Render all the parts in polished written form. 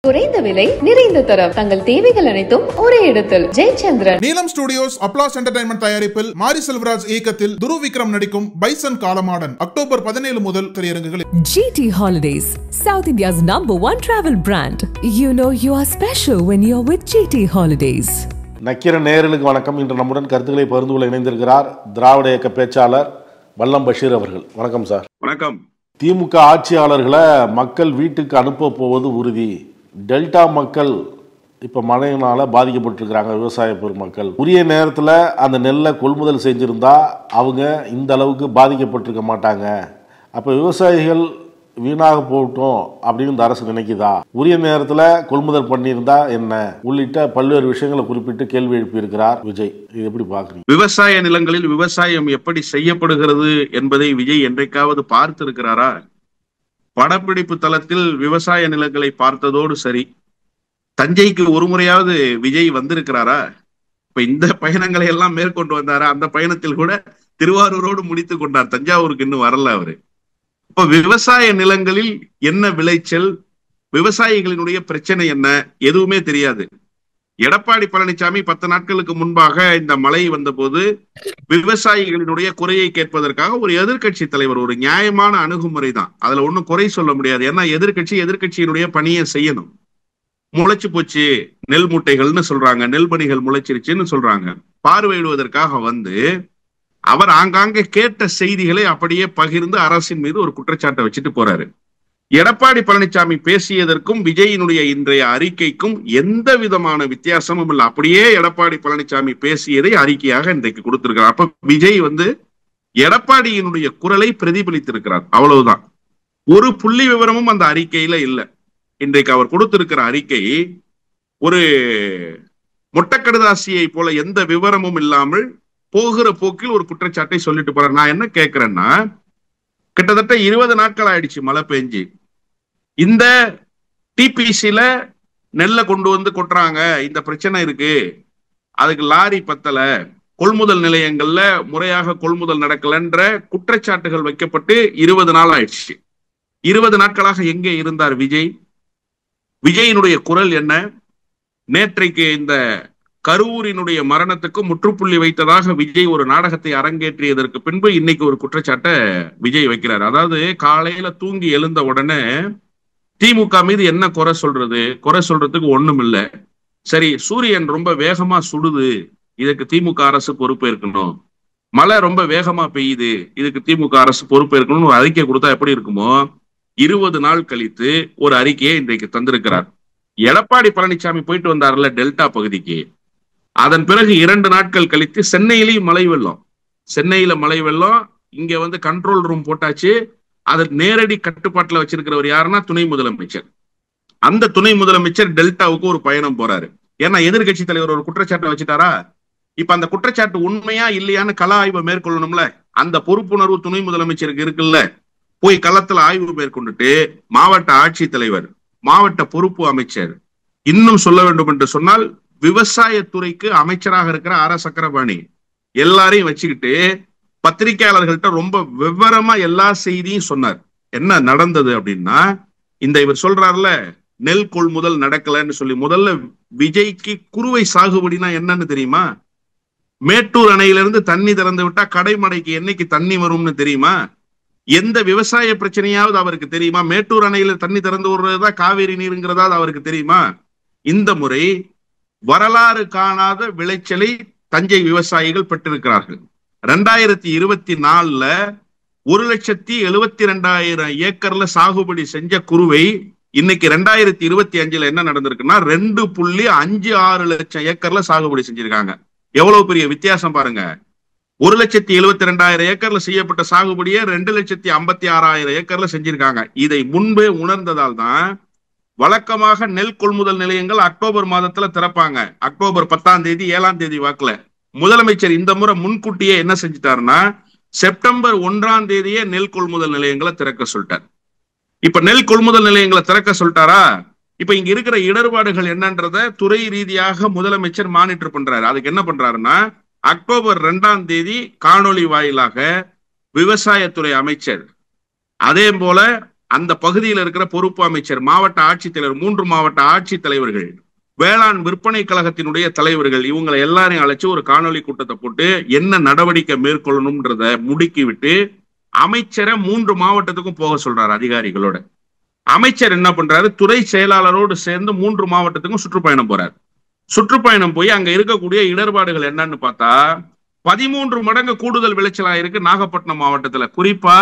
குறைந்த விலை நிறைந்த தரம் தங்கள் தேவைகள் அனைத்தும் ஒரே இடத்தில். ஜெயச்சந்திரன். நீலம் ஸ்டுடியோஸ் அப்ளாஸ் என்டர்டைன்மெண்ட் தயாரிப்பில் மாரி செல்வராஜ் இயக்கத்தில் துருவ் விக்ரம் நடிக்கும் பைசன் காலமாடன் அக்டோபர் 17 முதல் திரையரங்குகளில். GT Holidays, South India's #1 travel brand. You know you are special when you're with GT Holidays. Nakkeera நேயர்களுக்கு வணக்கம். இன்று நம்முடன் கருத்துக்களை பகிர்ந்து கொள்ள இணைந்திருக்கிறார் திராவிட இயக்க பேச்சாளர் வல்லம் பஷீர் அவர்கள். வணக்கம் சார். வணக்கம். திமுக ஆட்சியாளர்களை மக்கள் வீட்டுக்கு அனுப்ப போவது உறுதி. டெல்டா மக்கள் இப்போ மழையினால் பாதிக்கப்பட்டிருக்கிறாங்க. விவசாய பெருமக்கள் உரிய நேரத்தில் அந்த நெல்லை கொள்முதல் செஞ்சுருந்தா அவங்க இந்த அளவுக்கு பாதிக்கப்பட்டிருக்க மாட்டாங்க. அப்போ விவசாயிகள் வீணாக போகட்டும் அப்படின்னு இந்த அரசு நினைக்குதா? உரிய நேரத்தில் கொள்முதல் பண்ணியிருந்தா என்ன உள்ளிட்ட பல்வேறு விஷயங்களை குறிப்பிட்டு கேள்வி எழுப்பியிருக்கிறார் விஜய். இது எப்படி பார்க்குறீங்க? விவசாய நிலங்களில் விவசாயம் எப்படி செய்யப்படுகிறது என்பதை விஜய் என்றைக்காவது பார்த்திருக்கிறாரா? படப்பிடிப்பு தளத்தில் விவசாய நிலங்களை பார்த்ததோடு சரி. தஞ்சைக்கு ஒரு முறையாவது விஜய் வந்திருக்கிறாரா? இப்ப இந்த பயணங்களை எல்லாம் மேற்கொண்டு வந்தாரா? அந்த பயணத்தில் கூட திருவாரூரோடு முடித்து கொண்டார். தஞ்சாவூருக்கு இன்னும் வரல அவரு. இப்ப விவசாய நிலங்களில் என்ன விளைச்சல், விவசாயிகளினுடைய பிரச்சனை என்ன, எதுவுமே தெரியாது. எடப்பாடி பழனிசாமி 10 நாட்களுக்கு முன்பாக இந்த மழை வந்த போது விவசாயிகளினுடைய குறையை கேட்பதற்காக ஒரு எதிர்கட்சி தலைவர், ஒரு நியாயமான அணுகுமுறை தான், அதுல ஒன்னும் குறை சொல்ல முடியாது. ஏன்னா எதிர்கட்சியினுடைய பணியை செய்யணும். முளைச்சு போச்சு நெல் மூட்டைகள்னு சொல்றாங்க, நெல்மணிகள் முளைச்சிருச்சுன்னு சொல்றாங்க. பார்வையிடுவதற்காக வந்து அவர் ஆங்காங்கே கேட்ட செய்திகளை அப்படியே பகிர்ந்து அரசின் மீது ஒரு குற்றச்சாட்டை வச்சுட்டு போறாரு. எடப்பாடி பழனிசாமி பேசியதற்கும் விஜயினுடைய இன்றைய அறிக்கைக்கும் எந்த விதமான வித்தியாசமும் இல்லை. அப்படியே எடப்பாடி பழனிசாமி பேசியதை அறிக்கையாக இன்றைக்கு கொடுத்திருக்கிறார். அப்ப விஜய் வந்து எடப்பாடியினுடைய குரலை பிரதிபலித்திருக்கிறார், அவ்வளவுதான். ஒரு புள்ளி விவரமும் அந்த அறிக்கையில இல்லை. இன்றைக்கு அவர் கொடுத்திருக்கிற அறிக்கை ஒரு மொட்டக்கடுதாசியை போல எந்த விவரமும் இல்லாமல் போகிற போக்கில் ஒரு குற்றச்சாட்டை சொல்லிட்டு போறார். நான் என்ன கேட்கிறேன்னா, கிட்டத்தட்ட 20 நாட்கள் ஆயிடுச்சு மழை பெஞ்சு. இந்த டிபிசில நெல்லை கொண்டு வந்து கொட்டுறாங்க, இந்த பிரச்சனை இருக்கு, அதுக்கு லாரி பத்தல, கொள்முதல் நிலையங்கள்ல முறையாக கொள்முதல் நடக்கலன்ற குற்றச்சாட்டுகள் வைக்கப்பட்டு 20 நாள் ஆயிடுச்சு. 20 நாட்களாக எங்கே இருந்தார் விஜய்? விஜயினுடைய குரல் என்ன? நேற்றைக்கு இந்த கரூரினுடைய மரணத்துக்கு முற்றுப்புள்ளி வைத்ததாக விஜய் ஒரு நாடகத்தை அரங்கேற்றியதற்கு பின்பு இன்னைக்கு ஒரு குற்றச்சாட்டை விஜய் வைக்கிறார். அதாவது காலையில தூங்கி எழுந்த உடனே திமுக மீது என்ன குறை சொல்றது? குறை சொல்றதுக்கு ஒண்ணும் இல்லை. சரி, சூரியன் ரொம்ப வேகமா சுடுது, இதுக்கு திமுக அரசு பொறுப்பேற்கணும். மழை ரொம்ப வேகமா பெய்யுது, இதுக்கு திமுக அரசு பொறுப்பேற்கணும்னு ஒரு அறிக்கை கொடுத்தா எப்படி இருக்குமோ, 20 நாள் கழித்து ஒரு அறிக்கையை இன்றைக்கு தந்திருக்கிறார். எடப்பாடி பழனிசாமி போயிட்டு வந்தார்ல டெல்டா பகுதிக்கு, அதன் பிறகு 2 நாட்கள் கழித்து சென்னையிலையும் மழை வெள்ளம். சென்னையில மழை வெள்ளம். இங்க வந்து கண்ட்ரோல் ரூம் போட்டாச்சு. அதை நேரடி கட்டுப்பாட்டுல வச்சிருக்கிறவர் யாருன்னா துணை முதலமைச்சர். அந்த துணை முதலமைச்சர் டெல்டாவுக்கு ஒரு பயணம் போறாரு. ஏன்னா எதிர்கட்சி தலைவர் ஒரு குற்றச்சாட்டை வச்சுட்டாரா? இப்ப அந்த குற்றச்சாட்டு உண்மையா இல்லையான்னு கள ஆய்வை மேற்கொள்ளணும்ல. அந்த பொறுப்புணர்வு துணை முதலமைச்சருக்கு இருக்குல்ல. போய் களத்துல ஆய்வு மேற்கொண்டுட்டு மாவட்ட ஆட்சித்தலைவர், மாவட்ட பொறுப்பு அமைச்சர், இன்னும் சொல்ல வேண்டும் என்று சொன்னால் விவசாயத்துறைக்கு அமைச்சராக இருக்கிற ஆர் சக்கரபாணி எல்லாரையும் வச்சுக்கிட்டு பத்திரிகையாளர்கள்ட்ட ரொம்ப விவரமா எல்லா செய்தியும் சொன்னார். என்ன நடந்தது அப்படின்னா, இந்த இவர் சொல்றாருல நெல் கொள்முதல் நடக்கலன்னு சொல்லி, முதல்ல விஜய்க்கு குறுவை சாகுபடினா என்னன்னு தெரியுமா? மேட்டூர் அணையிலிருந்து தண்ணி திறந்து விட்டா கடைமடைக்கு என்னைக்கு தண்ணி வரும்னு தெரியுமா? எந்த விவசாய பிரச்சனையாவது அவருக்கு தெரியுமா? மேட்டூர் அணையில தண்ணி திறந்து விடுறதா காவேரி நீருங்கிறதா அவருக்கு தெரியுமா? இந்த முறை வரலாறு காணாத விளைச்சலை தஞ்சை விவசாயிகள் பெற்றிருக்கிறார்கள். 2024 1,72,000 ஏக்கர்ல சாகுபடி செஞ்ச குறுவை இன்னைக்கு 2025 என்ன நடந்திருக்குன்னா 2.56 லட்சம் ஏக்கர்ல சாகுபடி செஞ்சிருக்காங்க. எவ்வளவு பெரிய வித்தியாசம் பாருங்க. 1,72,000 ஏக்கர்ல செய்யப்பட்ட சாகுபடியை 2,56,000 ஏக்கர்ல செஞ்சிருக்காங்க. இதை முன்பே உணர்ந்ததால் தான் வழக்கமாக நெல் கொள்முதல் நிலையங்கள் அக்டோபர் மாதத்துல திறப்பாங்க. அக்டோபர் 10ஆம் தேதி 7ஆம் தேதி வாக்குல முதலமைச்சர் இந்த முறை முன்கூட்டியே என்ன செஞ்சுட்டாருன்னா செப்டம்பர் 1ஆம் தேதியே நெல் கொள்முதல் நிலையங்களை திறக்க சொல்லிட்டார். இப்ப நெல் கொள்முதல் நிலையங்களை திறக்க சொல்லிட்டாரா? இப்ப இங்க இருக்கிற இடர்பாடுகள் என்னன்றத துறை ரீதியாக முதலமைச்சர் மானிட்டர் பண்றாரு. அதுக்கு என்ன பண்றாருன்னா, அக்டோபர் 2ஆம் தேதி காணொலி வாயிலாக விவசாயத்துறை அமைச்சர், அதே போல அந்த பகுதியில் இருக்கிற பொறுப்பு அமைச்சர், மாவட்ட ஆட்சித்தலைவர், 3 மாவட்ட ஆட்சித்தலைவர்கள், வேளாண் விற்பனை கழகத்தினுடைய தலைவர்கள், இவங்களை எல்லாரையும் அழைச்சு ஒரு காணொலி கூட்டத்தை போட்டு என்ன நடவடிக்கை மேற்கொள்ளணும்ன்றத முடுக்கி விட்டு அமைச்சரை 3 மாவட்டத்துக்கும் போக சொல்றாரு அதிகாரிகளோட. அமைச்சர் என்ன பண்றாரு, துறை செயலாளரோடு சேர்ந்து 3 மாவட்டத்துக்கும் சுற்றுப்பயணம் போறாரு. சுற்றுப்பயணம் போய் அங்க இருக்கக்கூடிய இடர்பாடுகள் என்னன்னு பார்த்தா 13 மடங்கு கூடுதல் விளைச்சலா இருக்கு நாகப்பட்டினம் மாவட்டத்துல. குறிப்பா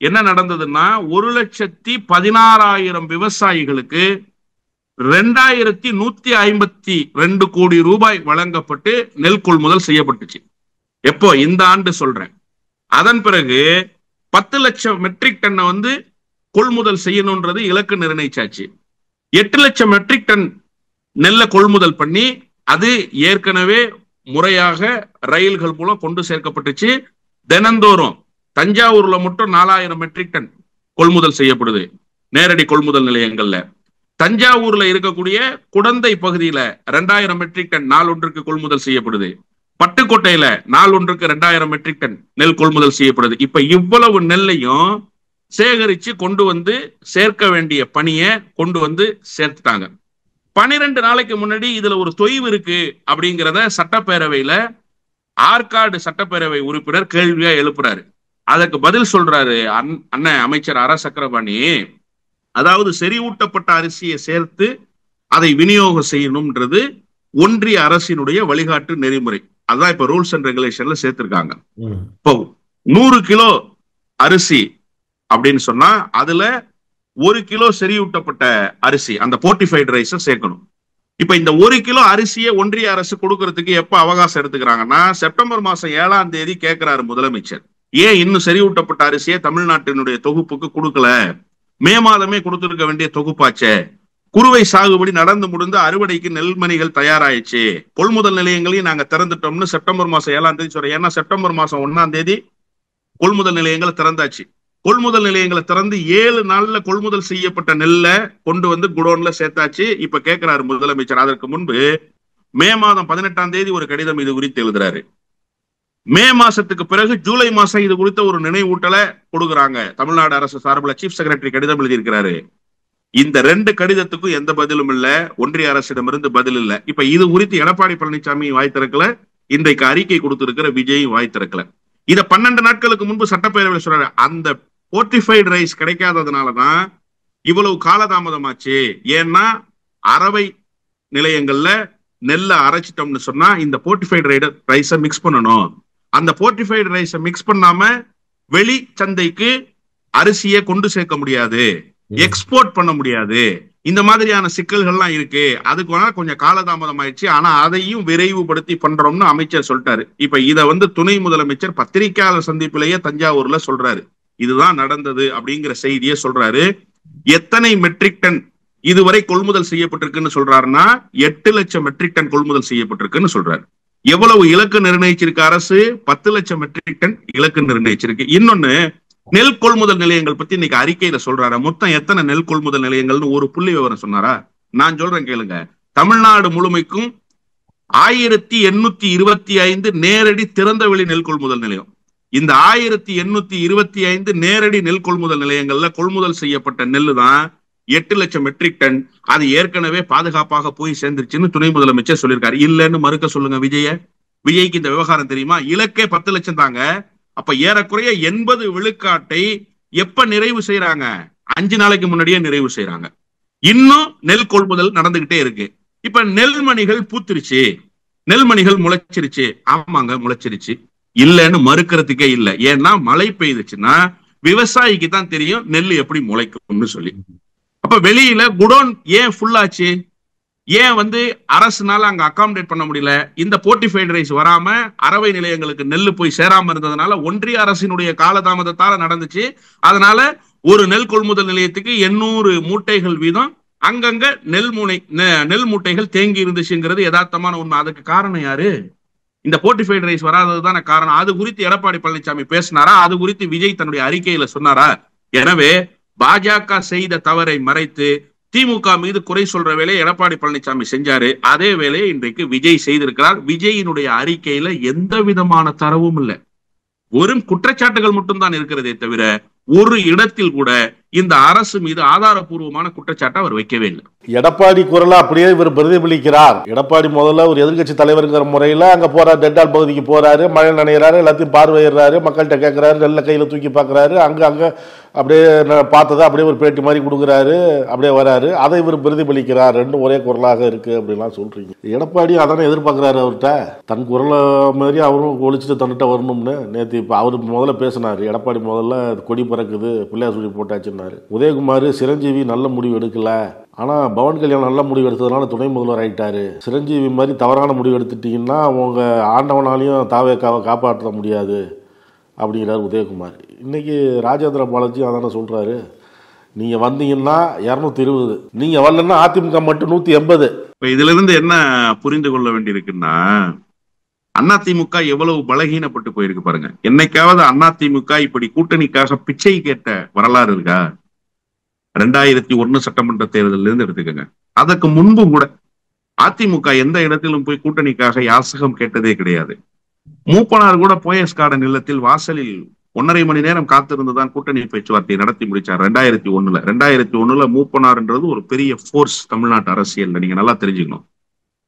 என்ன நடந்ததுன்னா 1,16,000 விவசாயிகளுக்கு 2,152 கோடி ரூபாய் வழங்கப்பட்டு நெல் கொள்முதல் செய்யப்பட்டுச்சு. எப்போ? இந்த ஆண்டு சொல்றேன். அதன் பிறகு 10 லட்சம் மெட்ரிக் டன்னை கொள்முதல் செய்யணும்ன்றது இலக்கு நிர்ணயிச்சாச்சு. 8 லட்சம் மெட்ரிக் டன் நெல்லை கொள்முதல் பண்ணி அது ஏற்கனவே முறையாக ரயில்கள் மூலம் கொண்டு சேர்க்கப்பட்டுச்சு. தினந்தோறும் தஞ்சாவூர்ல மட்டும் 4,000 மெட்ரிக் டன் கொள்முதல் செய்யப்படுது நேரடி கொள்முதல் நிலையங்கள்ல. தஞ்சாவூர்ல இருக்கக்கூடிய குடந்தை பகுதியில 2,000 மெட்ரிக் டன் நாள் ஒன்றுக்கு கொள்முதல் செய்யப்படுது. பட்டுக்கோட்டையில நாள் ஒன்றுக்கு 2,000 மெட்ரிக் டன் நெல் கொள்முதல் செய்யப்படுது. இப்ப இவ்வளவு நெல்லையும் சேகரிச்சு கொண்டு சேர்க்க வேண்டிய பணியை கொண்டு சேர்த்துட்டாங்க. 12 நாளைக்கு முன்னாடி இதுல ஒரு தொய்வு இருக்கு அப்படிங்கிறத சட்டப்பேரவையில ஆற்காடு சட்டப்பேரவை உறுப்பினர் கேள்வியா எழுப்புறாரு. அதற்கு பதில் சொல்றாரு அண்ணன் அமைச்சர் ஆர் சக்கரபாணி, அதாவது செறிவூட்டப்பட்ட அரிசியை சேர்த்து அதை விநியோகம் செய்யணும்ன்றது ஒன்றிய அரசினுடைய வழிகாட்டு நெறிமுறை. அதான் இப்ப ரூல்ஸ் அண்ட் ரெகுலேஷன்ல சேர்த்திருக்காங்க. இப்போ 100 கிலோ அரிசி அப்படின்னு சொன்னா அதுல 1 கிலோ செறிவூட்டப்பட்ட அரிசி, அந்த போர்ட்டிஃபைடு ரைஸை சேர்க்கணும். இப்ப இந்த 1 கிலோ அரிசியை ஒன்றிய அரசு கொடுக்கறதுக்கு எப்ப அவகாசம் எடுத்துக்கிறாங்கன்னா செப்டம்பர் மாசம் 7ஆம் தேதி கேட்கிறாரு முதலமைச்சர். ஏன் இன்னும் செறிவூட்டப்பட்ட அரிசியை தமிழ்நாட்டினுடைய தொகுப்புக்கு கொடுக்கல? மே மாதமே கொடுத்திருக்க வேண்டிய தொகுப்பாச்சே. குறுவை சாகுபடி நடந்து முடிந்து அறுவடைக்கு நெல்மணிகள் தயாராயிடுச்சு, கொள்முதல் நிலையங்களையும் நாங்க திறந்துட்டோம்னு செப்டம்பர் மாசம் 7ஆம் தேதி சொல்றேன். ஏன்னா செப்டம்பர் மாசம் 1ஆம் தேதி கொள்முதல் நிலையங்களை திறந்தாச்சு. கொள்முதல் நிலையங்களை திறந்து 7 நாள்ல கொள்முதல் செய்யப்பட்ட நெல்லை கொண்டு குடோன்ல சேர்த்தாச்சு. இப்ப கேட்கிறாரு முதலமைச்சர். அதற்கு முன்பு மே மாதம் 18ஆம் தேதி ஒரு கடிதம் இது குறித்து எழுதுறாரு. மே மாசத்துக்கு பிறகு ஜூலை மாசம் இது குறித்த ஒரு நினைவூட்டலை கொடுக்குறாங்க. தமிழ்நாடு அரசு சார்பில் சீஃப் செக்ரட்டரி கடிதம் எழுதியிருக்கிறாரு. இந்த 2 கடிதத்துக்கும் எந்த பதிலும் இல்ல, ஒன்றிய அரசிடமிருந்து பதில் இல்ல. இப்ப இது குறித்து எடப்பாடி பழனிசாமி வாய் திறக்கல, இன்றைக்கு அறிக்கை கொடுத்திருக்கிற விஜய் வாய் திறக்கல. இத 12 நாட்களுக்கு முன்பு சட்டப்பேரவையில் சொல்றாரு. அந்த போர்ட்டிஃபைடு ரைஸ் கிடைக்காததுனாலதான் இவ்வளவு காலதாமதமாச்சு. ஏன்னா அரவை நிலையங்கள்ல நெல்லை அரைச்சிட்டோம்னு சொன்னா இந்த போர்ட்டிஃபைடு ரைஸை மிக்ஸ் பண்ணணும். அந்த போர்ட்டிஃபைடு ரைஸை மிக்ஸ் பண்ணாம வெளி சந்தைக்கு அரிசியை கொண்டு சேர்க்க முடியாது, எக்ஸ்போர்ட் பண்ண முடியாது. இந்த மாதிரியான சிக்கல்கள்லாம் இருக்கு. அதுக்கு கொஞ்சம் காலதாமதம் ஆயிடுச்சு. ஆனா அதையும் விரைவுபடுத்தி பண்றோம்னு அமைச்சர் சொல்லிட்டாரு. இப்ப இத துணை முதலமைச்சர் பத்திரிகையாளர் சந்திப்பிலேயே தஞ்சாவூர்ல சொல்றாரு. இதுதான் நடந்தது அப்படிங்கிற செய்தியை சொல்றாரு. எத்தனை மெட்ரிக் டன் இதுவரை கொள்முதல் செய்யப்பட்டிருக்குன்னு சொல்றாருன்னா 8 லட்சம் மெட்ரிக் டன் கொள்முதல் செய்யப்பட்டிருக்குன்னு சொல்றாரு. எவ்வளவு இலக்கு நிர்ணயிச்சிருக்க அரசு? 10 லட்சம் மெட்ரிக் டன் இலக்கு நிர்ணயிச்சிருக்கு. இன்னொன்னு, நெல் கொள்முதல் நிலையங்கள் பத்தி இன்னைக்கு அறிக்கையில சொல்றாரு. மொத்தம் எத்தனை நெல் கொள்முதல் நிலையங்கள்னு ஒரு புள்ளி விவரம் சொன்னாரா? நான் சொல்றேன் கேளுங்க. தமிழ்நாடு முழுமைக்கும் 1825 நேரடி திறந்தவெளி நெல் கொள்முதல் நிலையம். இந்த 1825 நேரடி நெல் கொள்முதல் நிலையங்கள்ல கொள்முதல் செய்யப்பட்ட நெல்லு தான் 8 லட்சம் மெட்ரிக் டன். அது ஏற்கனவே பாதுகாப்பாக போய் சேர்ந்துருச்சுன்னு துணை முதலமைச்சர் சொல்லியிருக்காரு. இல்லைன்னு மறுக்க சொல்லுங்க விஜய்க்கு இந்த விவகாரம் தெரியுமா? இலக்கே 10 லட்சம் தாங்க. அப்ப ஏறக்குறைய 80 விழுக்காட்டை எப்ப நிறைவு செய்யறாங்க? 5 நாளைக்கு முன்னாடியே நிறைவு செய்யறாங்க. இன்னும் நெல் கொள்முதல் நடந்துகிட்டே இருக்கு. இப்ப நெல்மணிகள் பூத்துருச்சு, நெல்மணிகள் முளைச்சிருச்சு. ஆமாங்க, முளைச்சிருச்சு, இல்லைன்னு மறுக்கிறதுக்கே இல்லை. ஏன்னா மழை பெய்துச்சுன்னா விவசாயிக்கு தான் தெரியும் நெல் எப்படி முளைக்கும்னு சொல்லி. அப்ப வெளியில குடோன் ஏன் ஃபுல்லாச்சு? ஏன் அரசுனால அங்க அகாமடேட் பண்ண முடியல? இந்த போர்ட்டிஃபைடு ரைஸ் வராம அரவை நிலையங்களுக்கு நெல் போய் சேராம இருந்ததுனால ஒன்றிய அரசினுடைய காலதாமதத்தால நடந்துச்சு. அதனால ஒரு நெல் கொள்முதல் நிலையத்துக்கு 800 மூட்டைகள் வீதம் அங்கங்க நெல் மூட்டைகள் தேங்கி இருந்துச்சுங்கிறது யதார்த்தமான உண்மை. அதுக்கு காரணம் யாரு? இந்த போர்ட்டிஃபைடு ரைஸ் வராததுதான காரணம். அது குறித்து எடப்பாடி பழனிசாமி பேசினாரா? அது குறித்து விஜய் தன்னுடைய அறிக்கையில சொன்னாரா? எனவே பாஜக செய்த தவறை மறைத்து திமுக மீது குறை சொல்ற வேலையை எடப்பாடி பழனிசாமி செஞ்சாரு. அதே வேலையை இன்றைக்கு விஜய் செய்திருக்கிறார். விஜயினுடைய அறிக்கையில எந்த விதமான தரவும் இல்லை, வெறும் குற்றச்சாட்டுகள் மட்டும்தான் இருக்கிறதே தவிர ஒரு இடத்தில் கூட இந்த அரசு மீது ஆதாரபூர்வமான குற்றச்சாட்டை அவர் வைக்கவே இல்லை. எடப்பாடி குரலை அப்படியே இவர் பிரதிபலிக்கிறார். எடப்பாடி முதல்ல ஒரு எதிர்கட்சி தலைவருங்கிற முறையில் அங்கே போறாரு, டெட்டால் பகுதிக்கு போறாரு, மழை நனைகிறாரு, எல்லாத்தையும் பார்வையிடுறாரு, மக்கள்கிட்ட கேட்கிறாரு, நெல்லை கையில் தூக்கி பார்க்குறாரு, அங்கே அப்படியே பார்த்ததை அப்படியே ஒரு பேட்டி மாதிரி கொடுக்குறாரு, அப்படியே வராரு. அதை இவர் பிரதிபலிக்கிறார். ரெண்டும் ஒரே குரலாக இருக்கு அப்படின்லாம் சொல்றீங்க. எடப்பாடி அதானே எதிர்பார்க்குறாரு. அவர்கிட்ட தன் குரலை மாதிரி அவரும் ஒழிச்சிட்டு தன்னிட்ட வரணும்னு நேற்று இப்போ அவர் முதல்ல பேசினார். எடப்பாடி முதல்ல கொடி பறக்குது, பிள்ளையார் சொல்லி போட்டாச்சுன்னாரு. உதயகுமார் சிரஞ்சீவி நல்ல முடிவு எடுக்கல, ஆனால் பவன் கல்யாணம் நல்ல முடிவு எடுத்ததுனால துணை முதல்வர் ஆகிட்டாரு. சிரஞ்சீவி மாதிரி தவறான முடிவு எடுத்துட்டீங்கன்னா அவங்க ஆண்டவனாலையும் தாவேக்காவை காப்பாற்ற முடியாது அப்படிங்கிறார் உதயகுமார். இன்னைக்கு ராஜேந்திர பாலாஜி அதான சொல்றாரு, நீங்க வந்தீங்கன்னா 220, நீங்க வரலன்னா அதிமுக மட்டும் 180. இப்ப இதுல இருந்து என்ன புரிந்து கொள்ள வேண்டியிருக்குன்னா, அதிமுக எவ்வளவு பலகீனப்பட்டு போயிருக்கு பாருங்க. என்னைக்காவது அதிமுக இப்படி கூட்டணிக்காக பிச்சை கேட்ட வரலாறு இருக்கா? 2001 சட்டமன்ற தேர்தலில் இருந்து எடுத்துக்கங்க. அதற்கு முன்பும் கூட அதிமுக எந்த இடத்திலும் போய் கூட்டணிக்காக யாசகம் கேட்டதே கிடையாது. மூப்பனார் கூட போயஸ் கார்டன் இல்லத்தில் வாசலில் 1.5 மணி நேரம் காத்திருந்துதான் கூட்டணி பேச்சுவார்த்தை நடத்தி முடிச்சார் 2001. 2001 மூப்பனார்ன்றது ஒரு பெரிய போர்ஸ் தமிழ்நாட்டு அரசியல், நீங்க நல்லா தெரிஞ்சுக்கணும்.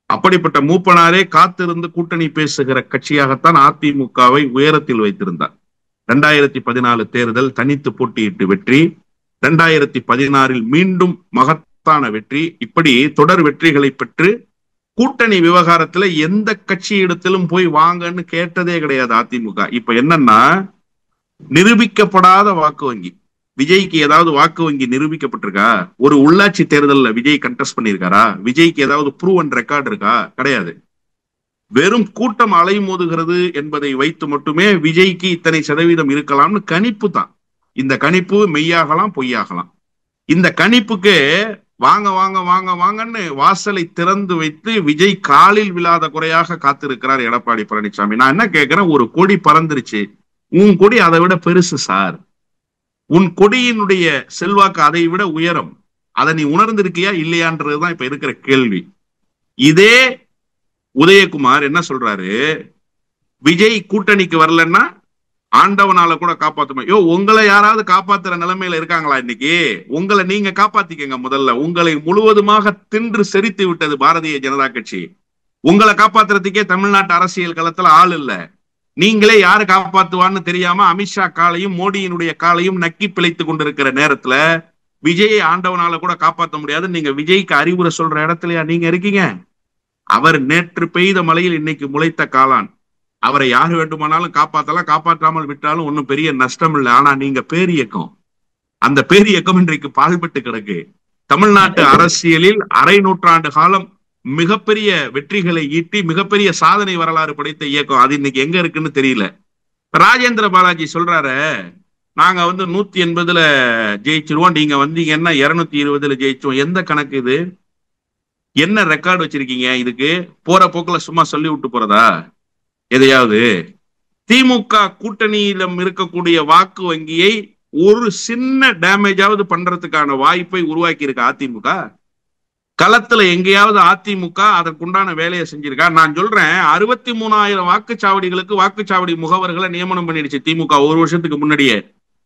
அப்படிப்பட்ட மூப்பனாரே காத்திருந்து கூட்டணி பேசுகிற கட்சியாகத்தான் அதிமுகவை உயரத்தில் வைத்திருந்தார். 2014 தேர்தல் தனித்து போட்டியிட்டு வெற்றி, 2016 மீண்டும் மகத்தான வெற்றி, இப்படி தொடர் வெற்றிகளை பெற்று கூட்டணி விவகாரத்துல எந்த கட்சி இடத்திலும் போய் வாங்கன்னு கேட்டதே கிடையாது அதிமுக. இப்ப என்னன்னா, நிரூபிக்கப்படாத வாக்கு வங்கி. விஜய்க்கு ஏதாவது வாக்கு வங்கி நிரூபிக்கப்பட்டிருக்கா? ஒரு உள்ளாட்சி தேர்தலில் விஜய் கண்டெஸ்ட் பண்ணியிருக்காரா? விஜய்க்கு ஏதாவது ப்ரூவன் ரெக்கார்டு இருக்கா? கிடையாது. வெறும் கூட்டம் அலைமோதுகிறது என்பதை வைத்து மட்டுமே விஜய்க்கு இத்தனை சதவீதம் இருக்கலாம்னு கணிப்பு தான். இந்த கணிப்பு மெய்யாகலாம், பொய்யாகலாம். இந்த கணிப்புக்கு வாங்க வாங்க வாங்க வாங்கன்னு வாசலை திறந்து வைத்து விஜய் காலில் விழாத குறையாக காத்திருக்கிறார் எடப்பாடி பழனிசாமி. நான் என்ன கேட்கிறேன், ஒரு கொடி பறந்துருச்சு, உன் கொடி அதை விட பெருசு சார், உன் கொடியினுடைய செல்வாக்கு அதை விட உயரம், அதை நீ உணர்ந்திருக்கியா இல்லையான்றதுதான் இப்ப இருக்கிற கேள்வி. இதே உதயகுமார் என்ன சொல்றாரு, விஜய் கூட்டணிக்கு வரலன்னா ஆண்டவனால கூட காப்பாத்துமா. உங்களை யாராவது காப்பாத்துற நிலைமையில இருக்காங்களா இன்னைக்கு? உங்களை நீங்க காப்பாத்திக்கங்க. முதல்ல உங்களை முழுவதுமாக தின்று செரித்து விட்டது பாரதிய ஜனதா கட்சி. உங்களை காப்பாத்துறதுக்கே தமிழ்நாட்டு அரசியல் களத்துல ஆள் இல்ல. நீங்களே யாரு காப்பாத்துவான்னு தெரியாம அமித்ஷா காலையும் மோடியினுடைய காலையும் நக்கி பிழைத்து கொண்டிருக்கிற நேரத்துல விஜயை ஆண்டவனால கூட காப்பாற்ற முடியாது. நீங்க விஜய்க்கு அறிவுரை சொல்ற இடத்துலயா நீங்க இருக்கீங்க? அவர் நேற்று பெய்த மழையில் இன்னைக்கு முளைத்த காளான். அவரை யாரு வேண்டுமானாலும் காப்பாற்றலாம், காப்பாற்றாமல் விட்டாலும் ஒன்னும் பெரிய நஷ்டம் இல்லை. ஆனா நீங்க பேரியக்கம், அந்த பேரியக்கம் இன்றைக்கு பாழ்பட்டு கிடக்கு. தமிழ்நாட்டு அரசியலில் அரை நூற்றாண்டு காலம் மிகப்பெரிய வெற்றிகளை ஈட்டி மிகப்பெரிய சாதனை வரலாறு படைத்த இயக்கம், அது இன்னைக்கு எங்க இருக்குன்னு தெரியல. ராஜேந்திர பாலாஜி சொல்றாரு, நாங்க 180 ஜெயிச்சிருவோம், நீங்க வந்தீங்கன்னா 220 ஜெயிச்சோம். எந்த கணக்கு இது? என்ன ரெக்கார்டு வச்சிருக்கீங்க? இதுக்கு போற போக்குல சும்மா சொல்லி விட்டு போறதா எதையாவது? திமுக கூட்டணியிலும் இருக்கக்கூடிய வாக்கு வங்கியை ஒரு சின்ன டேமேஜாவது பண்றதுக்கான வாய்ப்பை உருவாக்கி இருக்க அதிமுக. களத்துல எங்கேயாவது அதிமுக அதற்குண்டான வேலையை செஞ்சிருக்கா? நான் சொல்றேன், 63,000 வாக்குச்சாவடிகளுக்கு வாக்குச்சாவடி முகவர்களை நியமனம் பண்ணிடுச்சு திமுக ஒரு வருஷத்துக்கு முன்னாடியே.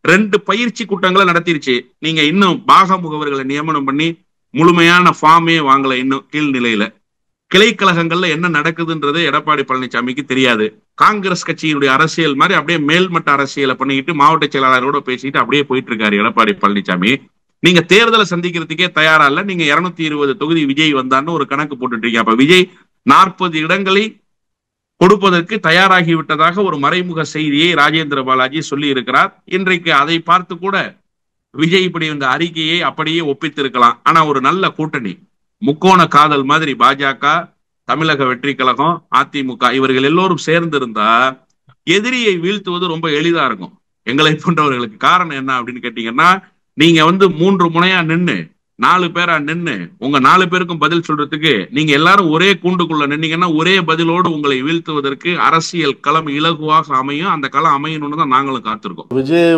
2 பயிற்சி கூட்டங்களை நடத்திருச்சு. நீங்க இன்னும் பாக முகவர்களை நியமனம் பண்ணி முழுமையான ஃபார்மே வாங்கல. இன்னும் கீழ்நிலையில கிளைக்கழகங்கள்ல என்ன நடக்குதுன்றது எடப்பாடி பழனிசாமிக்கு தெரியாது. காங்கிரஸ் கட்சியினுடைய அரசியல் மாதிரி அப்படியே மேல்மட்ட அரசியலை பண்ணிக்கிட்டு மாவட்ட செயலாளரோட பேசிட்டு அப்படியே போயிட்டு இருக்காரு எடப்பாடி பழனிசாமி. நீங்க தேர்தலை சந்திக்கிறதுக்கே தயாரா இல்ல. நீங்க 220 தொகுதி விஜய் வந்தான்னு ஒரு கணக்கு போட்டுட்டு இருக்கீங்க. அப்ப விஜய் 40 இடங்களை கொடுப்பதற்கு தயாராகி விட்டதாக ஒரு மறைமுக செய்தியை ராஜேந்திர பாலாஜி சொல்லி இருக்கிறார். இன்றைக்கு அதை பார்த்து கூட விஜய் இப்படி இந்த அறிக்கையை அப்படியே ஒப்பித்திருக்கலாம். ஆனா ஒரு நல்ல கூட்டணி, முக்கோண காதல் மாதிரி பாஜக, தமிழக வெற்றி கழகம், அதிமுக இவர்கள் எல்லோரும் சேர்ந்து இருந்தா எதிரியை வீழ்த்துவது ரொம்ப எளிதா இருக்கும் எங்களை போன்றவர்களுக்கு. காரணம் என்ன அப்படின்னு கேட்டீங்கன்னா, நீங்க 3 முனையா நின்று 4 பேரா நின்னு உங்க 4 பேருக்கும் பதில் சொல்றதுக்கு நீங்க எல்லாரும் ஒரே கூண்டுக்குள்ள நின்னீங்கன்னா ஒரே பதிலோடு உங்களை வீழ்த்துவதற்கு அரசியல் களம் இலகுவாக அமையும். அந்த களம் அமையணும்னு தான் நாங்களும் காத்திருக்கோம். விஜய்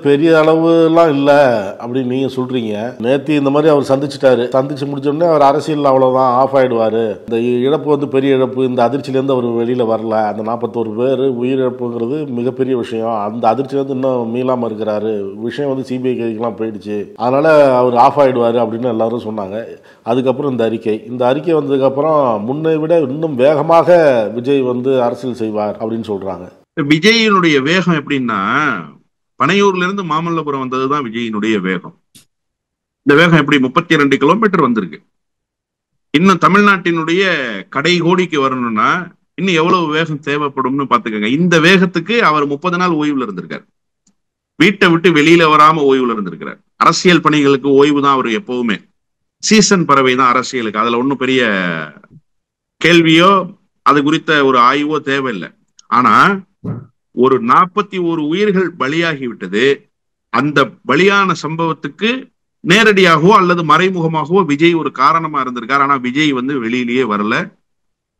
பெரிய அளவுலாம் இல்லை அப்படின்னு நீங்க சொல்றீங்க. நேற்று இந்த மாதிரி அவர் சந்திச்சு முடிச்சோடனே அவர் அரசியல் அவ்வளவுதான் ஆஃப் ஆயிடுவாரு. இந்த இழப்பு பெரிய இழப்பு. இந்த அதிர்ச்சியிலேருந்து அவர் வெளியில வரல. அந்த 41 பேர் உயிரிழப்புங்கிறது மிகப்பெரிய விஷயம். அந்த அதிர்ச்சியிலேருந்து இன்னும் மீளாம இருக்கிறாரு. விஷயம் சிபிஐ கைக்கெல்லாம் போயிடுச்சு. அதனால அவர் ஆஃப் ஆயிடுவாரு அப்படின்னு எல்லாரும் சொன்னாங்க. அதுக்கப்புறம் இந்த அறிக்கை வந்ததுக்கப்புறம் முன்னை விட இன்னும் வேகமாக விஜய் அரசியல் செய்வார் அப்படின்னு சொல்றாங்க. விஜயினுடைய வேகம் எப்படின்னா, பனையூர்ல இருந்து மாமல்லபுரம் வந்ததுதான் விஜயினுடைய வேகம். இந்த வேகம் எப்படி 32 கிலோமீட்டர் வந்திருக்கு. இன்னும் தமிழ்நாட்டினுடைய கடை கோடிக்கு வரணும்னா இன்னும் எவ்வளவு வேகம் தேவைப்படும்னு பாத்துக்கோங்க. இந்த வேகத்துக்கு அவர் 30 நாள் ஓய்வுல இருந்திருக்காரு. வீட்டை விட்டு வெளியில வராம ஓய்வுல இருந்திருக்கிறார். அரசியல் பணிகளுக்கு ஓய்வு தான் அவர் எப்பவுமே. சீசன் பறவை தான் அரசியலுக்கு. அதுல ஒன்றும் பெரிய கேள்வியோ அது குறித்த ஒரு ஆய்வோ தேவையில்லை. ஆனா ஒரு 41 உயிர்கள் பலியாகி விட்டது. அந்த பலியான சம்பவத்துக்கு நேரடியாகவோ அல்லது மறைமுகமாகவோ விஜய் ஒரு காரணமா இருந்திருக்கார். ஆனா விஜய் வெளியிலேயே வரல.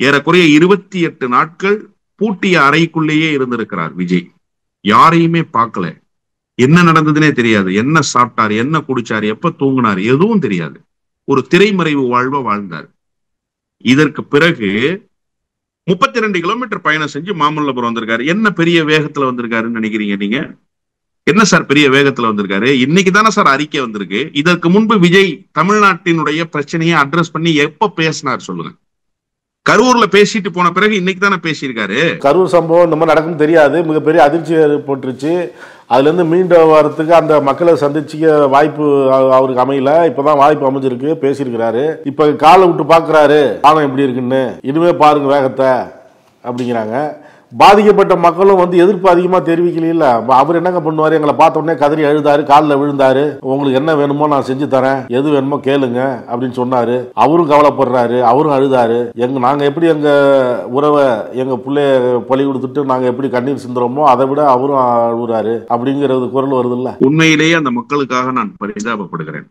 ஏறக்குறைய 28 நாட்கள் பூட்டிய அறைக்குள்ளேயே இருந்திருக்கிறார் விஜய். யாரையுமே பார்க்கல. என்ன நடந்ததுன்னே தெரியாது. என்ன சாப்பிட்டாரு, என்ன குடிச்சாரு, எப்ப தூங்கினாரு, எதுவும் தெரியாது. ஒரு திரைமறைவு வாழ்வ வாழ்ந்தார். இதற்கு பிறகு 32 கிலோமீட்டர் பயணம் செஞ்சு மாமல்லபுரம் வந்திருக்காரு. என்ன பெரிய வேகத்துல வந்திருக்காருன்னு நினைக்கிறீங்க நீங்க? என்ன சார் பெரிய வேகத்துல வந்திருக்காரு? இன்னைக்கு தானே சார் அறிக்கை வந்திருக்கு. இதற்கு முன்பு விஜய் தமிழ்நாட்டினுடைய பிரச்சனையை அட்ரஸ் பண்ணி எப்ப பேசினார் சொல்லுங்க? கரூர்ல பேசிட்டு போன பிறகு இன்னைக்கு தானே பேசியிருக்காரு. கரூர் சம்பவம் இந்த மாதிரி நடக்கும் தெரியாது. மிகப்பெரிய அதிர்ச்சி ஏற்பட்டுருச்சு. அதுல இருந்து மீண்டு வரத்துக்கு அந்த மக்களை சந்திச்சுக்க வாய்ப்பு அவருக்கு அமையல. இப்பதான் வாய்ப்பு அமைஞ்சிருக்கு. பேசியிருக்கிறாரு. இப்ப காலை விட்டு பாக்குறாரு காலம் எப்படி இருக்குன்னு. இனிமே பாருங்க வேகத்தை அப்படிங்கிறாங்க. பாதிக்கப்பட்ட மக்களும் எதிர்ப்பு அதிகமா தெரிவிக்கல. அவர் என்னங்க பண்ணுவாரு? எங்களை பார்த்த உடனே கதறி அழுதாரு, காலில் விழுந்தாரு. உங்களுக்கு என்ன வேணுமோ நான் செஞ்சு தரேன், எது வேணுமோ கேளுங்க அப்படின்னு சொன்னாரு. அவரும் கவலைப்படுறாரு, அவரும் அழுதாரு. நாங்க எப்படி எங்க உறவை எங்க பிள்ளைய பலி கொடுத்துட்டு நாங்க எப்படி கண்ணீர் சிந்துறோமோ அதை விட அவரும் அழுகுறாரு அப்படிங்கிறது குரல் வருது இல்ல. உண்மையிலேயே அந்த மக்களுக்காக நான் பரிதாபப்படுகிறேன்.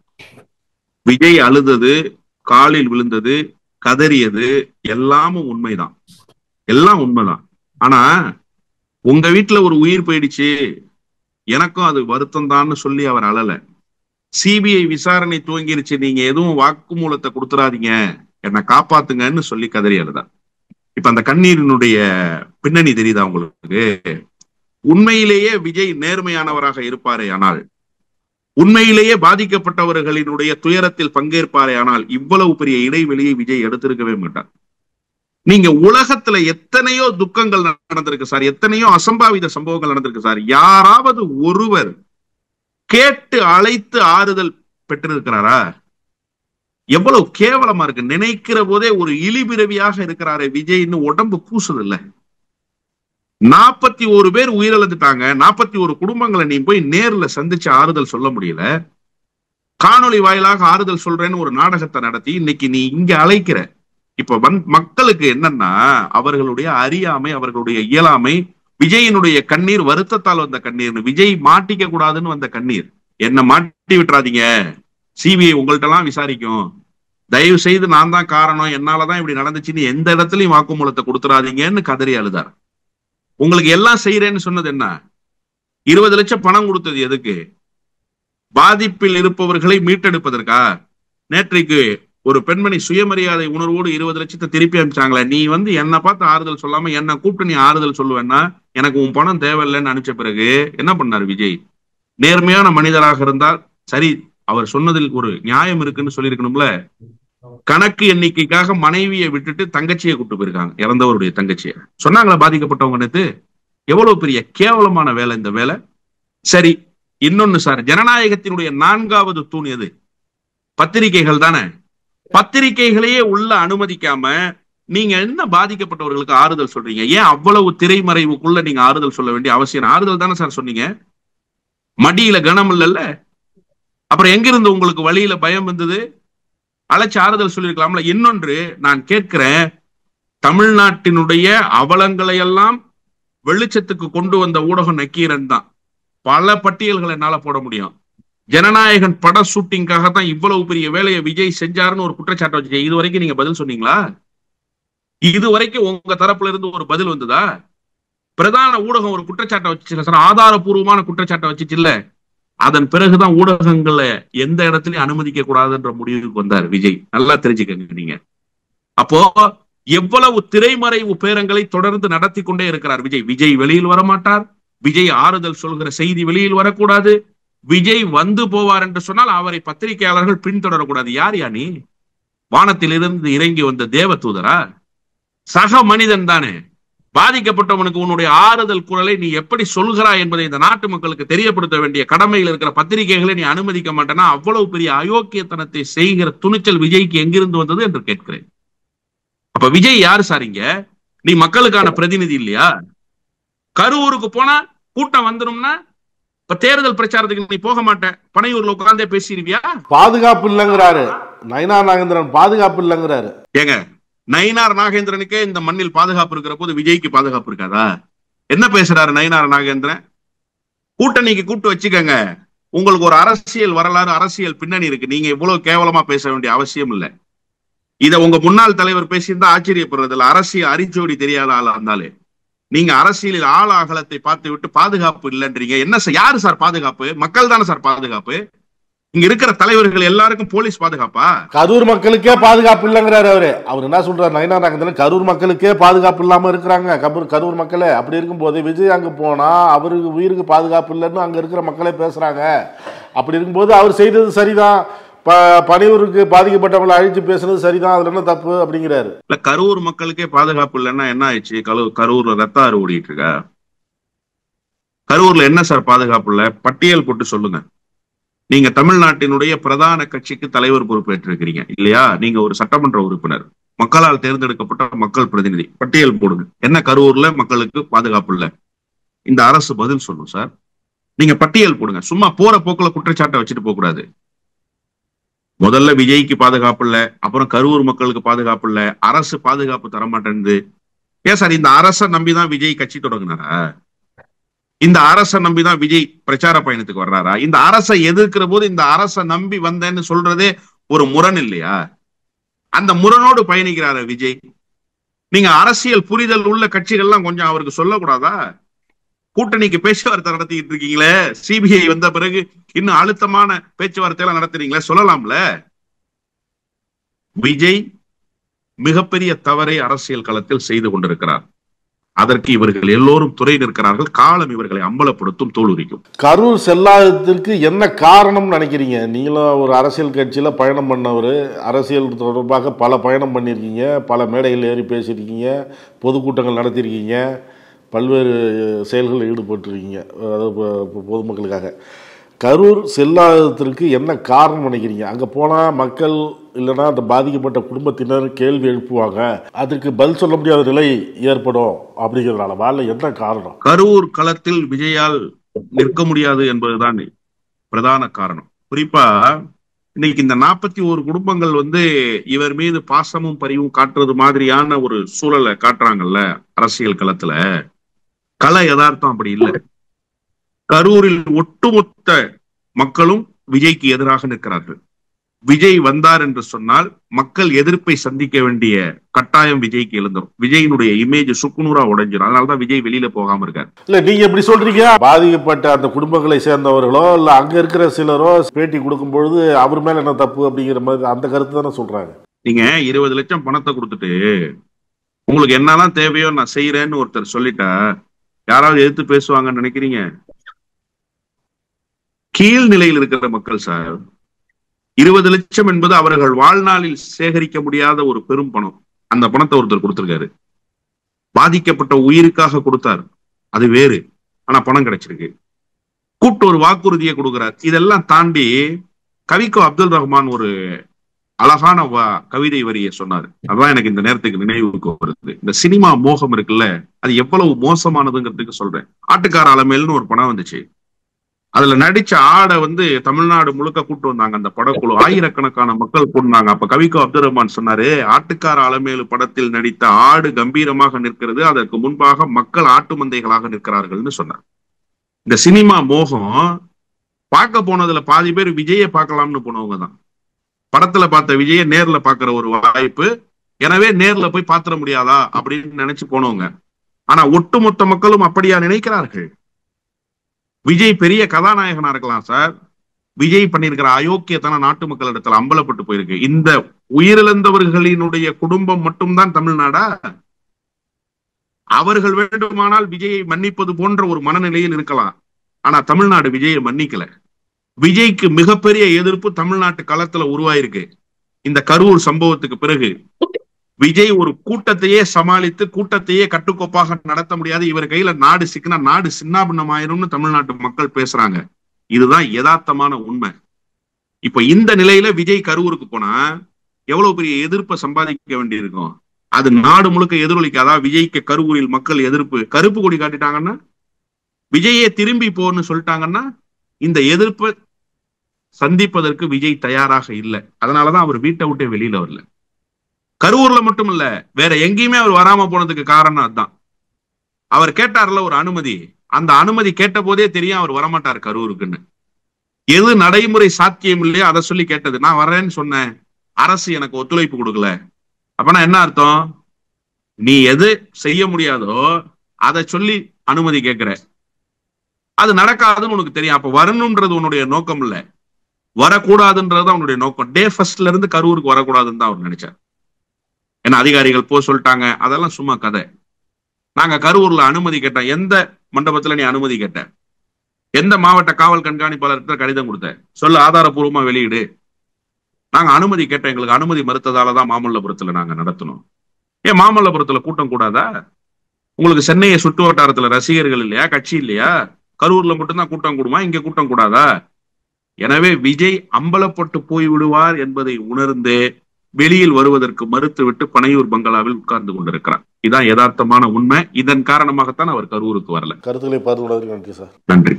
விஜய் அழுதது, காலில் விழுந்தது, கதறியது எல்லாமும் உண்மைதான். எல்லாம் உண்மைதான். ஆனா உங்க வீட்டுல ஒரு உயிர் போயிடுச்சு, எனக்கும் அது வருத்தம் தான்னு சொல்லி அவர் அழல. சிபிஐ விசாரணை துவங்கிருச்சு, நீங்க எதுவும் வாக்குமூலத்தை கொடுத்துறாதீங்க, என்னை காப்பாத்துங்கன்னு சொல்லி கதறி அழுதா. இப்ப அந்த கண்ணீரினுடைய பின்னணி தெரியுதா உங்களுக்கு? உண்மையிலேயே விஜய் நேர்மையானவராக இருப்பாரே ஆனால், உண்மையிலேயே பாதிக்கப்பட்டவர்களினுடைய துயரத்தில் பங்கேற்பாரே ஆனால் இவ்வளவு பெரிய இடைவெளியை விஜய் எடுத்திருக்கவே மாட்டார். நீங்க உலகத்துல எத்தனையோ துக்கங்கள் நடந்திருக்கு சார், எத்தனையோ அசம்பாவித சம்பவங்கள் நடந்திருக்கு சார். யாராவது ஒருவர் கேட்டு அழைத்து ஆறுதல் பெற்றிருக்கிறாரா? எவ்வளவு கேவலமா இருக்கு. நினைக்கிற போதே ஒரு இழிபிறவியாக இருக்கிறாரே விஜய்னு உடம்பு கூசுது இல்ல. 41 பேர் உயிரிழந்துட்டாங்க. 41 குடும்பங்களை நீ போய் நேர்ல சந்திச்சு ஆறுதல் சொல்ல முடியல. காணொலி வாயிலாக ஆறுதல் சொல்றேன்னு ஒரு நாடகத்தை நடத்தி இன்னைக்கு நீ இங்க அழைக்கிற. இப்ப மக்களுக்கு என்னன்னா, அவர்களுடைய அறியாமை, அவர்களுடைய இயலாமை, விஜயினுடைய கண்ணீர் வருத்தத்தால் வந்த கண்ணீர், விஜய் மாட்டிக்க கூடாதுன்னு வந்த கண்ணீர். என்ன மாட்டி விட்டுறாதீங்க, சிபிஐ உங்கள்ட்ட எல்லாம் விசாரிக்கும், தயவு செய்து நான் தான் காரணம், என்னாலதான் இப்படி நடந்துச்சுன்னு எந்த இடத்துலயும் வாக்குமூலத்தை கொடுத்துறாதீங்கன்னு கதறி அழுதார். உங்களுக்கு எல்லாம் செய்யறேன்னு சொன்னது என்ன? 20 லட்சம் பணம் கொடுத்தது எதுக்கு? பாதிப்பில் இருப்பவர்களை மீட்டெடுப்பதற்கா? நேற்றைக்கு ஒரு பெண்மணி சுயமரியாதை உணர்வோடு 20 லட்சத்தை திருப்பி அனுப்பிச்சாங்களே, நீ என்னை பார்த்து ஆறுதல் சொல்லாம என்னை கூப்பிட்டு நீ ஆறுதல் சொல்லுவேன்னா எனக்கு உன் பணம் தேவையில்லைன்னு அனுப்பிச்ச பிறகு என்ன பண்ணாரு விஜய்? நேர்மையான மனிதராக இருந்தால் சரி, அவர் சொன்னதில் ஒரு நியாயம் இருக்குன்னு சொல்லியிருக்கணும்ல. கணக்கு எண்ணிக்கைக்காக மனைவியை விட்டுட்டு தங்கச்சியை கூப்பிட்டு போயிருக்காங்க, இறந்தவருடைய தங்கச்சியை. சொன்னாங்களா பாதிக்கப்பட்டவங்க நேத்து? எவ்வளவு பெரிய கேவலமான வேலை இந்த வேலை. சரி, இன்னொன்னு சார், ஜனநாயகத்தினுடைய 4வது தூண் எது? பத்திரிகைகள் தானே. பத்திரிகைகளையே உள்ள அனுமதிக்காம நீங்க என்ன பாதிக்கப்பட்டவர்களுக்கு ஆறுதல் சொல்றீங்க? ஏன் அவ்வளவு திரைமறைவுக்குள்ள நீங்க ஆறுதல் சொல்ல வேண்டிய அவசியம்? ஆறுதல் தானே சார் சொன்னீங்க. மடியில கனம் இல்லைல்ல, அப்புறம் எங்கிருந்து உங்களுக்கு வழியில பயம் வந்தது? அழைச்சு ஆறுதல் சொல்லியிருக்கலாம்ல. இன்னொன்று நான் கேட்கிறேன், தமிழ்நாட்டினுடைய அவலங்களை எல்லாம் வெளிச்சத்துக்கு கொண்டு வந்த ஊடகம் நக்கீரன் தான். பல பட்டியல்களை என்னால போட முடியும். ஜனநாயகன் பட ஷூட்டிங்காக தான் இவ்வளவு பெரிய வேலையை விஜய் செஞ்சாருன்னு ஒரு குற்றச்சாட்டை வச்சு இது வரைக்கும் நீங்க பதில் சொன்னீங்களா? இது வரைக்கும் உங்க தரப்புல இருந்து ஒரு பதில் வந்ததா? பிரதான ஊடகம் ஒரு குற்றச்சாட்டை வச்சு, ஆதாரபூர்வமான குற்றச்சாட்டை வச்சுச்சு இல்ல, அதன் பிறகுதான் ஊடகங்களை எந்த இடத்துலயும் அனுமதிக்க கூடாதுன்ற முடிவுக்கு வந்தார் விஜய். நல்லா தெரிஞ்சுக்கங்க நீங்க. அப்போ எவ்வளவு திரைமறைவு பேரங்களை தொடர்ந்து நடத்தி கொண்டே இருக்கிறார் விஜய். விஜய் வெளியில் வரமாட்டார், விஜய் ஆறுதல் சொல்கிற செய்தி வெளியில் வரக்கூடாது, விஜய் வந்து போவார் என்று சொன்னால் அவரை பத்திரிகையாளர்கள் பின்தொடரக்கூடாது. யார் யா நீ? வானத்திலிருந்து இறங்கி வந்த தேவ தூதரா? சக மனிதன் தானே. பாதிக்கப்பட்டவனுக்கு உன்னுடைய ஆறுதல் குரலை நீ எப்படி சொல்கிறாய் என்பதை இந்த நாட்டு மக்களுக்கு தெரியப்படுத்த வேண்டிய கடமையில் இருக்கிற பத்திரிகைகளை நீ அனுமதிக்க மாட்டேன்னா அவ்வளவு பெரிய அயோக்கியத்தனத்தை செய்கிற துணிச்சல் விஜய்க்கு எங்கிருந்து வந்தது என்று கேட்கிறேன். அப்ப விஜய் யாரு சாரிங்க? நீ மக்களுக்கான பிரதிநிதி இல்லையா? கரூருக்கு போனா கூட்டம் வந்துடும்னா இப்ப தேர்தல் பிரச்சாரத்துக்கு நீ போக மாட்டேன், பனையூர்ல உட்கார்ந்தே பேசிடுவியா? பாதுகாப்பு இல்லைங்கிறாரு நயினார் நாகேந்திரன். பாதுகாப்பு இல்லைங்கிறாரு. ஏங்க, நயினார் நாகேந்திரனுக்கே இந்த மண்ணில் பாதுகாப்பு இருக்கிற போது விஜய்க்கு பாதுகாப்பு இருக்காதா? என்ன பேசுறாரு நயினார் நாகேந்திரன்? கூட்டணிக்கு கூட்டு வச்சுக்கங்க, உங்களுக்கு ஒரு அரசியல் வரலாறு, அரசியல் பின்னணி இருக்கு, நீங்க இவ்வளவு கேவலமா பேச வேண்டிய அவசியம் இல்லை. இத உங்க முன்னாள் தலைவர் பேசியிருந்தா ஆச்சரியப்படுறது இல்ல. அரசியல் அரிச்சோடி தெரியாத ஆளா இருந்தாலே நீங்க அரசியலில் ஆழ அகலத்தை பார்த்து விட்டு பாதுகாப்பு இல்லைன்றீங்க. என்ன யாரு சார் பாதுகாப்பு? மக்கள் தானே சார் பாதுகாப்பு. இங்க இருக்கிற தலைவர்கள் எல்லாருக்கும் போலீஸ் பாதுகாப்பா? கரூர் மக்களுக்கே பாதுகாப்பு இல்லைங்கிறாரு அவரு. அவர் என்ன சொல்றாரு நயினார் நாகேந்திரன்? கரூர் மக்களுக்கே பாதுகாப்பு இல்லாம இருக்கிறாங்க கரூர் மக்களே. அப்படி இருக்கும்போது விஜய் அங்க போனா அவருக்கு உயிருக்கு பாதுகாப்பு இல்லைன்னு அங்க இருக்கிற மக்களே பேசுறாங்க. அப்படி இருக்கும்போது அவர் செய்தது சரிதான், பனையூருக்கு பாதிக்கப்பட்டவங்களை அழிச்சு பேசுறது சரிதான், அதுல என்ன தப்பு அப்படிங்கிறாரு. இல்ல, கரூர் மக்களுக்கே பாதுகாப்பு இல்லைன்னா என்ன ஆயிடுச்சு? கரூர்ல ரத்த ஆறு ஓடிட்டு இருக்கா? கரூர்ல என்ன சார் பாதுகாப்பு இல்ல? பட்டியல் போட்டு சொல்லுங்க. நீங்க தமிழ்நாட்டினுடைய பிரதான கட்சிக்கு தலைவர் பொறுப்பேற்றிருக்கிறீங்க இல்லையா? நீங்க ஒரு சட்டமன்ற உறுப்பினர், மக்களால் தேர்ந்தெடுக்கப்பட்ட மக்கள் பிரதிநிதி. பட்டியல் போடுங்க, என்ன கரூர்ல மக்களுக்கு பாதுகாப்பு இல்ல? இந்த அரசு பதில் சொல்லும் சார். நீங்க பட்டியல் போடுங்க. சும்மா போற போக்குல குற்றச்சாட்டை வச்சுட்டு போக கூடாது. முதல்ல விஜய்க்கு பாதுகாப்பு இல்ல, அப்புறம் கரூர் மக்களுக்கு பாதுகாப்பு இல்ல, அரசு பாதுகாப்பு தரமாட்டேன்னு. ஏன் சார் இந்த அரசை நம்பிதான் விஜய் கட்சி தொடங்கினாரா? இந்த அரசை நம்பிதான் விஜய் பிரச்சார பயணத்துக்கு வர்றாரா? இந்த அரசை எதிர்க்கிற போது இந்த அரசை நம்பி வந்தேன்னு சொல்றதே ஒரு முரண் இல்லையா? அந்த முரணோடு பயணிக்கிறார விஜய். நீங்க அரசியல் புரிதல் உள்ள கட்சிகள்லாம் கொஞ்சம் அவருக்கு சொல்லக்கூடாதா? கூட்டணிக்கு பேச்சுவார்த்தை நடத்திட்டு இருக்கீங்களே, சிபிஐ வந்த பிறகு இன்னும் அழுத்தமான பேச்சுவார்த்தை எல்லாம் நடத்துறீங்களே, சொல்லலாம்ல. விஜய் மிகப்பெரிய தவறை அரசியல் களத்தில் செய்து கொண்டிருக்கிறார். அதற்கு இவர்கள் எல்லோரும் துறை நிற்கிறார்கள். காலம் இவர்களை அம்பலப்படுத்தும், தோலுரிக்கும். கரூர் செல்லாததற்கு என்ன காரணம் நினைக்கிறீங்க? நீங்களும் ஒரு அரசியல் கட்சியில பயணம் பண்ணவர், அரசியல் தொடர்பாக பல பயணம் பண்ணியிருக்கீங்க, பல மேடைகள் ஏறி பேசியிருக்கீங்க, பொதுக்கூட்டங்கள் நடத்தியிருக்கீங்க, பல்வேறு செயல்களில் ஈடுபட்டிருக்கீங்க, அதாவது பொதுமக்களுக்காக. கரூர் செல்லாததற்கு என்ன காரணம் நினைக்கிறீங்க? அங்கே போனால் மக்கள் இல்லைன்னா அந்த பாதிக்கப்பட்ட குடும்பத்தினர் கேள்வி எழுப்புவாங்க, அதற்கு பதில் சொல்ல முடியாத நிலை ஏற்படும் அப்படிங்கிறதுனால இல்லை என்ன காரணம்? கரூர் களத்தில் விஜயால் நிற்க முடியாது என்பதுதான் பிரதான காரணம். குறிப்பா இன்னைக்கு இந்த 41 குடும்பங்கள் இவர் மீது பாசமும் பரிவும் காட்டுறது மாதிரியான ஒரு சூழலை காட்டுறாங்கல்ல அரசியல் களத்துல. கள யதார்த்தம் அப்படி இல்லை. கரூரில் ஒட்டுமொத்த மக்களும் விஜய்க்கு எதிராக நிற்கிறார்கள். விஜய் வந்தார் என்று சொன்னால் மக்கள் எதிர்ப்பை சந்திக்க வேண்டிய கட்டாயம் விஜய்க்கு எழுந்துரும். விஜயினுடைய இமேஜ் சுக்குநூறா உடைஞ்சிடும். அதனாலதான் விஜய் வெளியில போகாம இருக்காரு. இல்ல நீங்க எப்படி சொல்றீங்க? பாதிக்கப்பட்ட அந்த குடும்பங்களை சேர்ந்தவர்களோ இல்ல அங்க இருக்கிற சிலரோ பேட்டி கொடுக்கும் பொழுது அவர் மேல என்ன தப்பு அப்படிங்கிற மாதிரி அந்த கருத்து தானே சொல்றாங்க. நீங்க 20 லட்சம் பணத்தை கொடுத்துட்டு உங்களுக்கு என்னெல்லாம் தேவையோ நான் செய்யறேன்னு ஒருத்தர் சொல்லிட்டா யாராவது எதிர்த்து பேசுவாங்கன்னு நினைக்கிறீங்க? கீழ்நிலையில் இருக்கிற மக்கள் சார், 20 லட்சம் என்பது அவர்கள் வாழ்நாளில் சேகரிக்க முடியாத ஒரு பெரும் பணம். அந்த பணத்தை ஒருத்தர் கொடுத்திருக்காரு. பாதிக்கப்பட்ட உயிருக்காக கொடுத்தார், அது வேறு. ஆனா பணம் கிடைச்சிருக்கு. கூட்டு ஒரு வாக்குறுதியை கொடுக்கிறார். இதெல்லாம் தாண்டி கவிக்கோ அப்துல் ரஹ்மான் ஒரு அழகான கவிதை வரியை சொன்னார். அதான் எனக்கு இந்த நேரத்துக்கு நினைவுக்கு வருது. இந்த சினிமா மோகம் இருக்குல்ல, அது எவ்வளவு மோசமானதுங்கிறதுக்கு சொல்றேன். ஆட்டுக்கார அலமேல்னு ஒரு படம் வந்துச்சு. அதுல நடிச்ச ஆடை தமிழ்நாடு முழுக்க கூட்டு வந்தாங்க. அந்த படக்குழு ஆயிரக்கணக்கான மக்கள் கூட்டினாங்க. அப்ப கவிக்கோ அப்துல் ரஹ்மான் சொன்னாரு, ஆட்டுக்கார அலமேலு படத்தில் நடித்த ஆடு கம்பீரமாக நிற்கிறது, அதற்கு முன்பாக மக்கள் ஆட்டு மந்தைகளாக நிற்கிறார்கள்னு சொன்னார். இந்த சினிமா மோகம் பார்க்க போனதுல பாதி பேர் விஜயை பார்க்கலாம்னு போனவங்க தான். படத்துல பார்த்த விஜயை நேர்ல பாக்குற ஒரு வாய்ப்பு, எனவே நேர்ல போய் பாத்திர முடியாதா அப்படின்னு நினைச்சு போனவங்க. ஆனா ஒட்டுமொத்த மக்களும் அப்படியா நினைக்கிறார்கள்? விஜய் பெரிய கதாநாயகனா இருக்கலாம் சார், விஜய் பண்ணிருக்கிற அயோக்கியத்தன நாட்டு மக்களிடத்துல அம்பலப்பட்டு போயிருக்கு. இந்த உயிரிழந்தவர்களினுடைய குடும்பம் மட்டும்தான் தமிழ்நாடா? அவர்கள் வேண்டுமானால் விஜயை மன்னிப்பது போன்ற ஒரு மனநிலையில் இருக்கலாம். ஆனா தமிழ்நாடு விஜயை மன்னிக்கல. விஜய்க்கு மிகப்பெரிய எதிர்ப்பு தமிழ்நாட்டு களத்துல உருவாயிருக்கு. இந்த கரூர் சம்பவத்துக்கு பிறகு விஜய் ஒரு கூட்டத்தையே சமாளித்து கூட்டத்தையே கட்டுக்கோப்பாக நடத்த முடியாது, இவர் கையில நாடு சிக்கினா நாடு சின்னாபின்னமாயிரும்னு தமிழ்நாட்டு மக்கள் பேசுறாங்க. இதுதான் யதார்த்தமான உண்மை. இப்ப இந்த நிலையில விஜய் கரூருக்கு போனா எவ்வளவு பெரிய எதிர்ப்பை சம்பாதிக்க வேண்டியிருக்கும். அது நாடு முழுக்க எதிரொலிக்காதா? விஜய்க்கு கரூரில் மக்கள் எதிர்ப்பு, கருப்பு கொடி காட்டிட்டாங்கன்னா, விஜயே திரும்பி போன்னு சொல்லிட்டாங்கன்னா, இந்த எதிர்ப்பை சந்திப்பதற்கு விஜய் தயாராக இல்லை. அதனாலதான் அவர் வீட்டை விட்டே வெளியில வரல. கரூர்ல மட்டும் இல்ல, வேற எங்கேயுமே அவர் வராம போனதுக்கு காரணம் அதுதான். அவர் கேட்டார்ல ஒரு அனுமதி, அந்த அனுமதி கேட்ட போதே தெரியும் அவர் வரமாட்டார் கரூருக்குன்னு. எது நடைமுறை சாத்தியம் இல்லையோ அதை சொல்லி கேட்டது. நான் வரேன்னு சொன்னேன், அரசு எனக்கு ஒத்துழைப்பு கொடுக்கல. அப்பனா என்ன அர்த்தம்? நீ எது செய்ய முடியாதோ அதை சொல்லி அனுமதி கேட்கிற, அது நடக்காதுன்னு உனக்கு தெரியும். அப்ப வரணும்ன்றது உன்னுடைய நோக்கம் இல்ல, வரக்கூடாதுன்றது அவனுடைய நோக்கம். டே ஃபர்ஸ்ட்ல இருந்து கரூருக்கு வரக்கூடாதுன்னு தான் அவர் நினைச்சார். ஏன்னா அதிகாரிகள் போ சொல்லிட்டாங்க, அதெல்லாம் சும்மா கதை. நாங்க கரூர்ல அனுமதி கேட்டோம். எந்த மண்டபத்துல நீ அனுமதி கேட்ட? எந்த மாவட்ட காவல் கண்காணிப்பாளர்கிட்ட கடிதம் கொடுத்த? சொல்ல, ஆதாரப்பூர்வமா வெளியிடு. நாங்க அனுமதி கேட்டோம், எங்களுக்கு அனுமதி மறுத்ததாலதான் மாமல்லபுரத்துல நாங்க நடத்தணும். ஏன் மாமல்லபுரத்துல கூட்டம் கூடாதா? உங்களுக்கு சென்னையை சுற்று வட்டாரத்துல ரசிகர்கள் இல்லையா, கட்சி இல்லையா? கரூர்ல மட்டும்தான் கூட்டம் கூடுமா, இங்க கூட்டம் கூடாதா? எனவே விஜய் அம்பலப்பட்டு போய் விடுவார் என்பதை உணர்ந்து வெளியில் வருவதற்கு மறுத்துவிட்டு பனையூர் பங்களாவில் உட்கார்ந்து கொண்டிருக்கிறார். இதான் யதார்த்தமான உண்மை. இதன் காரணமாகத்தான் அவர் கரூருக்கு வரல. கருத்துக்களை பார்த்து நன்றி சார். நன்றி.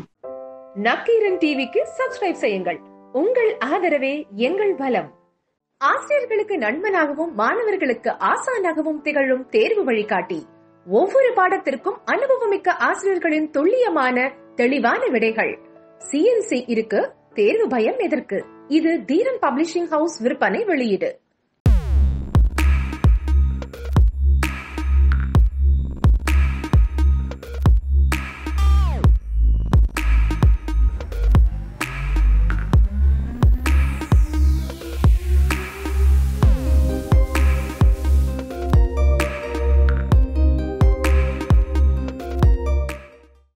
நக்கீரன் டிவிக்கு சப்ஸ்கிரைப் செய்யுங்கள். உங்கள் ஆதரவே எங்கள் பலம். ஆசிரியர்களுக்கு நண்பனாகவும் மாணவர்களுக்கு ஆசானாகவும் திகழும் தேர்வு வழிகாட்டி. ஒவ்வொரு பாடத்திற்கும் அனுபவமிக்க ஆசிரியர்களின் துல்லியமான தெளிவான விடைகள். CNC இருக்கு, தேர்வு பயம் எதற்கு? இது தீரன் பப்ளிஷிங் ஹவுஸ் விற்பனை வெளியீடு.